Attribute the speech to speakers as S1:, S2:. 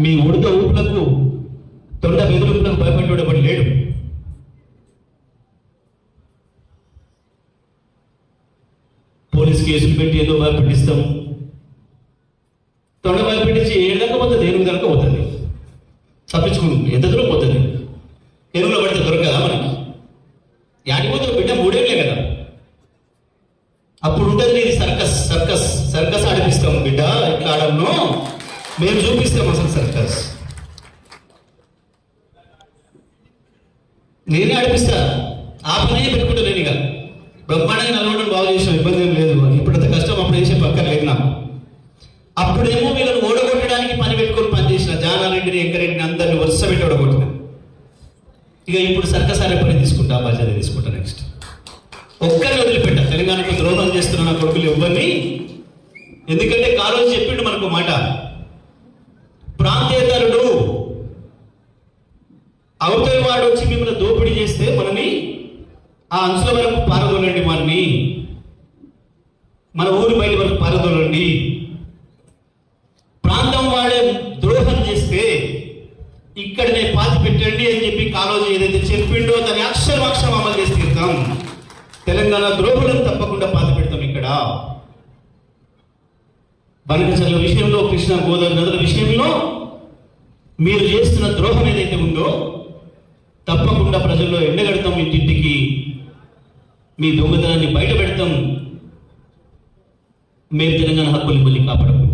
S1: మీ ఉడత ఊపులకు తొండ బెదిరింపులకు భయపడేవాడు లేడు. పోలీస్ కేసులు పెట్టి ఏదో భయపెట్టిస్తాం, తొండ భయపెట్టించి ఏడదాకా పోతుంది, ఏనుగు దాకా పోతుంది, తప్పించుకుంటుంది, ఎంత దూరం పోతుంది. ఎరువులో పడితే దొరకదా మనకి? యాడిపోతే బిడ్డ 3 ఏళ్ళే కదా. అప్పుడు ఉంటుంది నీది సర్కస్. సర్కస్ సర్కస్ ఆడిపిస్తాం బిడ్డ, ఇట్లా ఆడను మేము చూపిస్తాం అసలు సర్కస్. నేనే ఆడిపిస్తా, ఆ పని పెట్టుకుంటా. నేను ఇక బ్రహ్మాండంగా నలవడం బాగా చేసాం, ఇబ్బంది ఏం లేదు. ఇప్పుడంత కష్టం అప్పుడు చేసే పక్కన లేదు నాకు. అప్పుడేమో వీళ్ళని ఓడగొట్టడానికి పని పెట్టుకొని పనిచేసిన జానారెడ్డిని, ఎంకరెడ్డిని అందరిని వరుస పెట్టి ఓడగొట్టిన. ఇక ఇప్పుడు సర్కస్ ఆడే పని తీసుకుంటా, బాధ్యత తీసుకుంటా. నెక్స్ట్ ఒక్కరిని వదిలిపెట్టా. తెలంగాణకు ద్రోహం చేస్తున్న నా కొడుకులు ఇవ్వని. ఎందుకంటే కారోజు చెప్పిండు మనకు మాట, ప్రాంతేతరుడు అవతలి వాడు వచ్చి మిమ్మల్ని దోపిడీ చేస్తే మనని ఆ అంచుల వరకు పారదోలండి, మనని మన ఊరి బయట వరకు పారదోలండి. ప్రాంతం వాడే ద్రోహం చేస్తే ఇక్కడనే పాతి పెట్టండి అని చెప్పి కాలోజీ ఏదైతే చెప్పిండో దాన్ని అక్షరం అమలు చేసి తీరుతాం. తెలంగాణ ద్రోహులను తప్పకుండా పాతి పెడతాం. ఇక్కడ బనకచర్ల విషయంలో, కృష్ణా గోదావరి నదుల విషయంలో మీరు చేస్తున్న ద్రోహం ఏదైతే ఉందో తప్పకుండా ప్రజల్లో ఎండగడతాం. ఇంటింటికి మీ దొంగతనాన్ని బయట పెడతాం. మేము తెలంగాణ హక్కుల్ని మళ్ళీ కాపాడుకుంటాం.